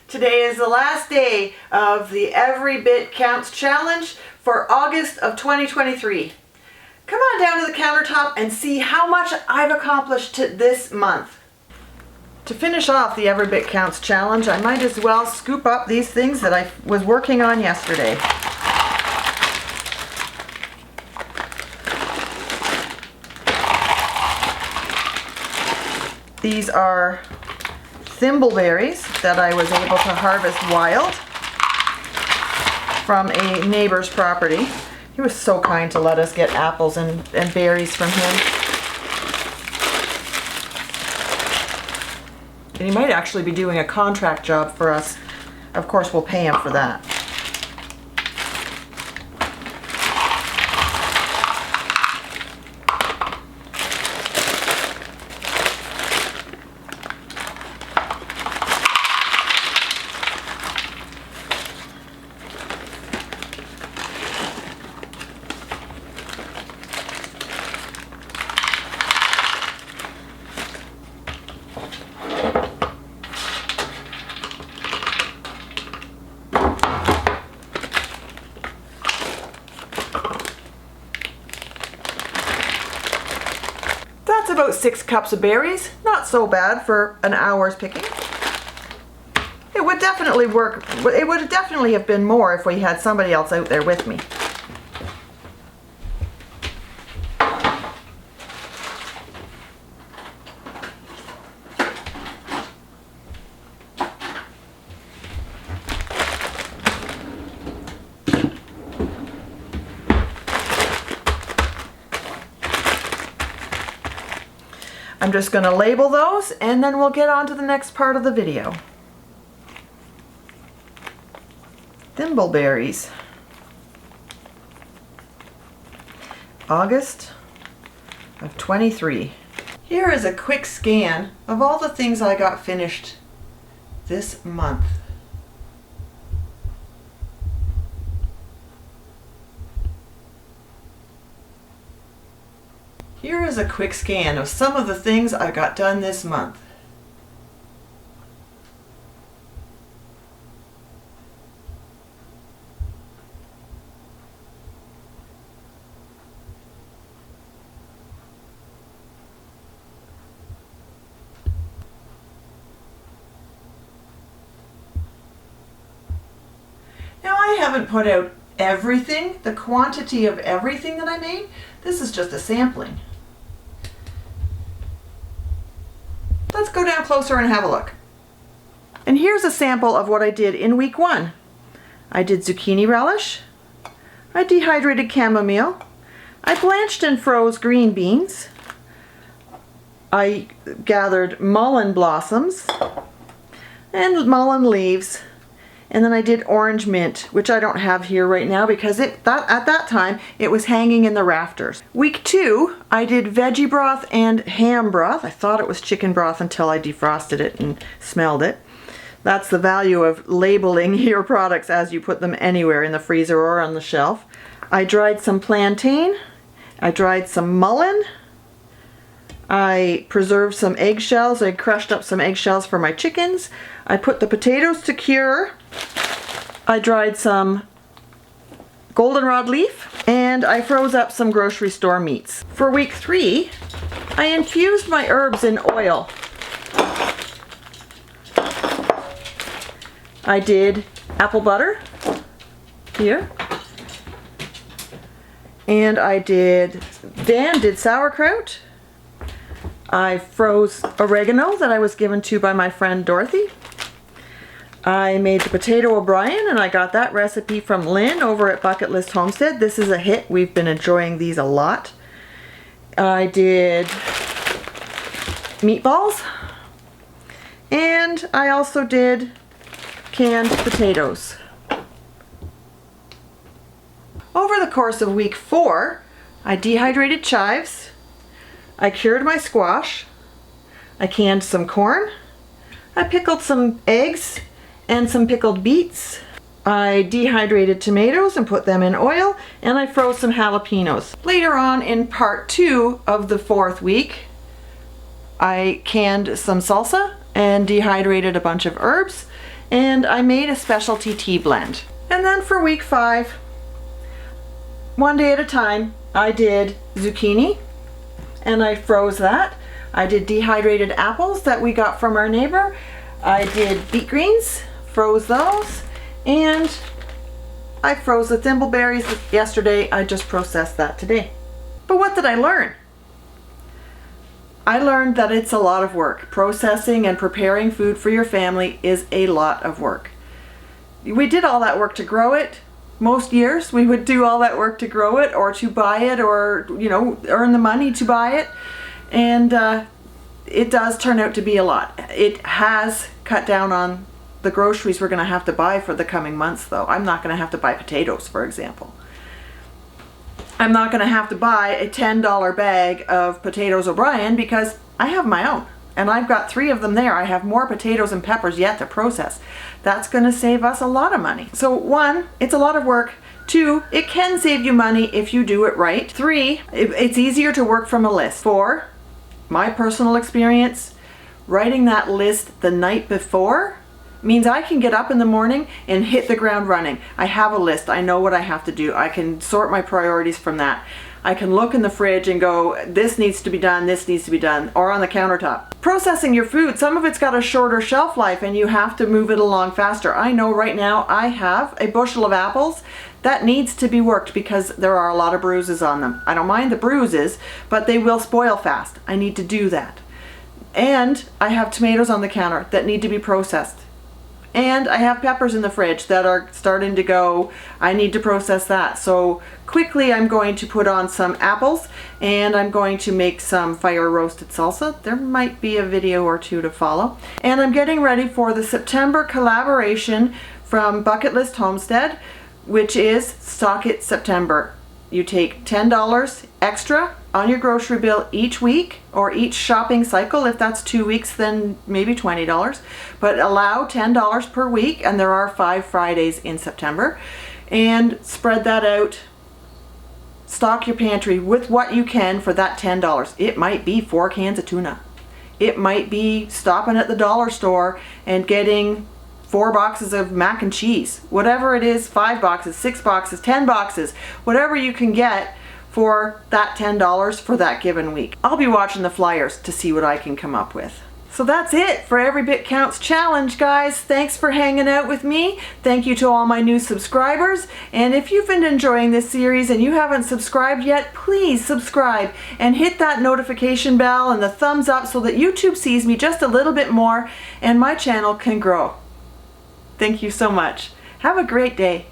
Today is the last day of the Every Bit Counts Challenge for August of 2023. Come on down to the countertop and see how much I've accomplished this month. To finish off the Every Bit Counts Challenge, I might as well scoop up these things that I was working on yesterday. These are thimbleberries that I was able to harvest wild from a neighbor's property. He was so kind to let us get apples and berries from him. And he might actually be doing a contract job for us. Of course, we'll pay him for that. That's about 6 cups of berries. Not so bad for an hour's picking. It would definitely work. It would definitely have been more if we had somebody else out there with me. I'm just going to label those and then we'll get on to the next part of the video. Thimbleberries. August of 23. Here is a quick scan of all the things I got finished this month. Here is a quick scan of some of the things I got done this month. Now I haven't put out everything, the quantity of everything that I made. This is just a sampling. Let's go down closer and have a look. And here's a sample of what I did in week 1. I did zucchini relish. I dehydrated chamomile. I blanched and froze green beans. I gathered mullein blossoms and mullein leaves. And then I did orange mint, which I don't have here right now because at that time it was hanging in the rafters. Week 2, I did veggie broth and ham broth. I thought it was chicken broth until I defrosted it and smelled it. That's the value of labeling your products as you put them anywhere in the freezer or on the shelf. I dried some plantain. I dried some mullein. I preserved some eggshells. I crushed up some eggshells for my chickens. I put the potatoes to cure. I dried some goldenrod leaf and I froze up some grocery store meats. For week 3, I infused my herbs in oil. I did apple butter here. And Dan did sauerkraut. I froze oregano that I was given to by my friend Dorothy. I made the potato O'Brien and I got that recipe from Lynn over at Bucket List Homestead. This is a hit. We've been enjoying these a lot. I did meatballs and I also did canned potatoes. Over the course of week 4, I dehydrated chives. I cured my squash. I canned some corn. I pickled some eggs and some pickled beets. I dehydrated tomatoes and put them in oil, and I froze some jalapenos. Later on in part 2 of the 4th week, I canned some salsa and dehydrated a bunch of herbs and I made a specialty tea blend. And then for week 5, one day at a time, I did zucchini and I froze that. I did dehydrated apples that we got from our neighbor. I did beet greens, froze those, and I froze the thimbleberries yesterday. I just processed that today. But what did I learn? I learned that it's a lot of work. Processing and preparing food for your family is a lot of work. We did all that work to grow it. Most years we would do all that work to grow it or to buy it or, earn the money to buy it. And it does turn out to be a lot. It has cut down on the groceries we're going to have to buy for the coming months though. I'm not going to have to buy potatoes, for example. I'm not going to have to buy a $10 bag of potatoes O'Brien because I have my own. And I've got 3 of them there. I have more potatoes and peppers yet to process. That's going to save us a lot of money. So 1, it's a lot of work. 2, it can save you money if you do it right. 3, it's easier to work from a list. 4, my personal experience, writing that list the night before means I can get up in the morning and hit the ground running. I have a list. I know what I have to do. I can sort my priorities from that. I can look in the fridge and go, this needs to be done, this needs to be done, or on the countertop. Processing your food, some of it's got a shorter shelf life and you have to move it along faster. I know right now I have a bushel of apples that needs to be worked because there are a lot of bruises on them. I don't mind the bruises, but they will spoil fast. I need to do that. And I have tomatoes on the counter that need to be processed. And I have peppers in the fridge that are starting to go. I need to process that. So quickly I'm going to put on some apples and I'm going to make some fire roasted salsa. There might be a video or 2 to follow. And I'm getting ready for the September collaboration from Bucket List Homestead, which is Stock It September. You take $10 extra on your grocery bill each week or each shopping cycle. If that's 2 weeks, then maybe $20. But allow $10 per week, and there are 5 Fridays in September. And spread that out. Stock your pantry with what you can for that $10. It might be 4 cans of tuna. It might be stopping at the dollar store and getting 4 boxes of mac and cheese, whatever it is, 5 boxes, 6 boxes, 10 boxes, whatever you can get for that $10 for that given week. I'll be watching the flyers to see what I can come up with. So that's it for Every Bit Counts Challenge, guys. Thanks for hanging out with me. Thank you to all my new subscribers. And if you've been enjoying this series and you haven't subscribed yet, please subscribe and hit that notification bell and the thumbs up so that YouTube sees me just a little bit more and my channel can grow. Thank you so much. Have a great day.